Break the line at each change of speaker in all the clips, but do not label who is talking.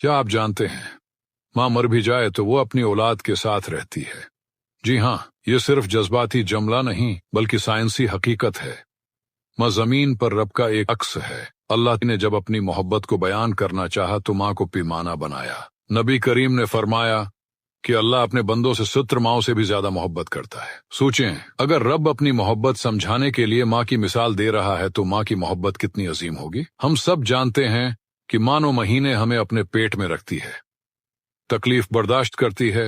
क्या आप जानते हैं, माँ मर भी जाए तो वो अपनी औलाद के साथ रहती है। जी हाँ, ये सिर्फ जज्बाती जुमला नहीं बल्कि साइंसी हकीकत है। माँ जमीन पर रब का एक अक्स है। अल्लाह ने जब अपनी मोहब्बत को बयान करना चाहा तो माँ को पैमाना बनाया। नबी करीम ने फरमाया कि अल्लाह अपने बंदों से 70 माओं से भी ज्यादा मोहब्बत करता है। सोचें, अगर रब अपनी मोहब्बत समझाने के लिए माँ की मिसाल दे रहा है तो माँ की मोहब्बत कितनी अजीम होगी। हम सब जानते हैं कि माँ 9 महीने हमें अपने पेट में रखती है, तकलीफ बर्दाश्त करती है,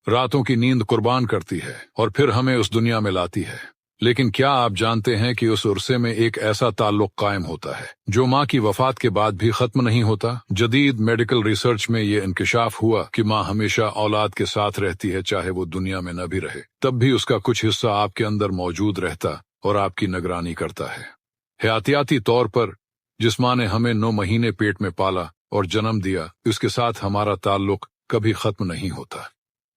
रातों की नींद कुर्बान करती है और फिर हमें उस दुनिया में लाती है। लेकिन क्या आप जानते हैं कि उस उर्से में एक ऐसा ताल्लुक कायम होता है जो माँ की वफात के बाद भी खत्म नहीं होता। जदीद मेडिकल रिसर्च में ये इंकिशाफ हुआ कि माँ हमेशा औलाद के साथ रहती है, चाहे वो दुनिया में न भी रहे, तब भी उसका कुछ हिस्सा आपके अंदर मौजूद रहता और आपकी निगरानी करता है। हयातियाती तौर पर जिस माँ ने हमें 9 महीने पेट में पाला और जन्म दिया, उसके साथ हमारा ताल्लुक कभी खत्म नहीं होता,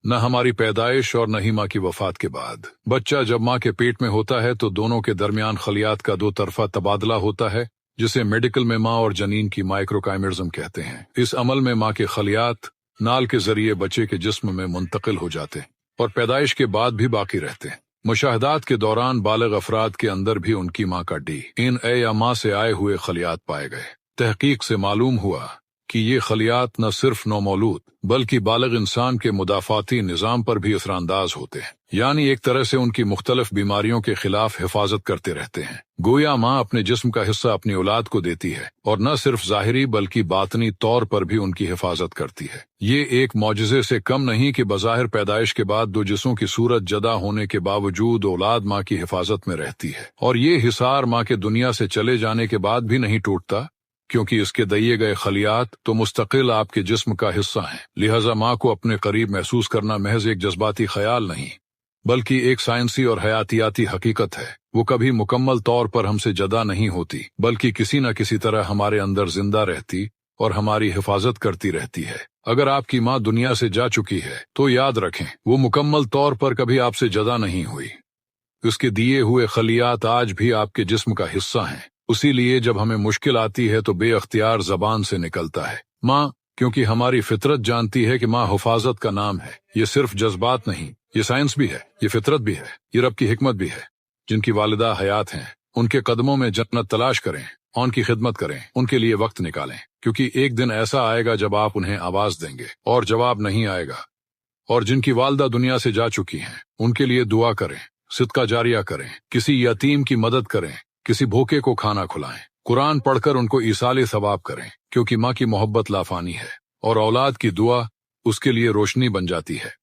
न हमारी पैदाइश और न ही माँ की वफात के बाद। बच्चा जब माँ के पेट में होता है तो दोनों के दरमियान खलियात का 2 तरफा तबादला होता है, जिसे मेडिकल में माँ और जनीन की माइक्रोकाइमिज्म कहते हैं। इस अमल में माँ के खलियात नाल के जरिए बच्चे के जिस्म में मुंतकिल हो जाते हैं और पैदाइश के बाद भी बाकी रहते हैं। मुशाहदात के दौरान बालिग अफराद के अंदर भी उनकी माँ का DNA या माँ से आए हुए खलियात पाए गए। तहकीक से मालूम हुआ कि ये खलियात न सिर्फ नौमौलूद बल्कि बालिग इंसान के मुदाफाती निज़ाम पर भी असरानंदाज होते हैं, यानी एक तरह से उनकी मुख्तलिफ बीमारियों के खिलाफ हिफाजत करते रहते हैं। गोया माँ अपने जिस्म का हिस्सा अपनी औलाद को देती है और न सिर्फ ज़ाहिरी बल्कि बातनी तौर पर भी उनकी हिफाजत करती है। ये एक मौजज़े से कम नहीं कि बज़ाहिर पैदाइश के बाद 2 जिस्मों की सूरत जदा होने के बावजूद औलाद माँ की हिफाजत में रहती है और ये हिसार माँ के दुनिया से चले जाने के बाद भी नहीं टूटता, क्योंकि इसके दिए गए खलियात तो मुस्तकिल आपके जिस्म का हिस्सा हैं। लिहाजा माँ को अपने करीब महसूस करना महज एक जज्बाती ख्याल नहीं बल्कि एक साइंसी और हयातियाती हकीकत है। वो कभी मुकम्मल तौर पर हमसे जदा नहीं होती बल्कि किसी न किसी तरह हमारे अंदर जिंदा रहती और हमारी हिफाजत करती रहती है। अगर आपकी माँ दुनिया से जा चुकी है तो याद रखें, वो मुकम्मल तौर पर कभी आपसे जदा नहीं हुई। उसके दिए हुए खलियात आज भी आपके जिस्म का हिस्सा हैं। उसी लिए जब हमें मुश्किल आती है तो बेअख्तियार जबान से निकलता है माँ, क्योंकि हमारी फितरत जानती है कि माँ हिफाजत का नाम है। ये सिर्फ जज्बात नहीं, ये साइंस भी है, ये फितरत भी है, ये रब की हिकमत भी है। जिनकी वालिदा हयात हैं उनके कदमों में जन्नत तलाश करें, उनकी खिदमत करें, उनके लिए वक्त निकालें, क्योंकि एक दिन ऐसा आएगा जब आप उन्हें आवाज देंगे और जवाब नहीं आएगा। और जिनकी वालिदा दुनिया से जा चुकी हैं उनके लिए दुआ करें, सिदका जारिया करें, किसी यतीम की मदद करें, किसी भूखे को खाना खिलाएं, कुरान पढ़कर उनको ईसाले सवाब करें, क्योंकि माँ की मोहब्बत लाफानी है और औलाद की दुआ उसके लिए रोशनी बन जाती है।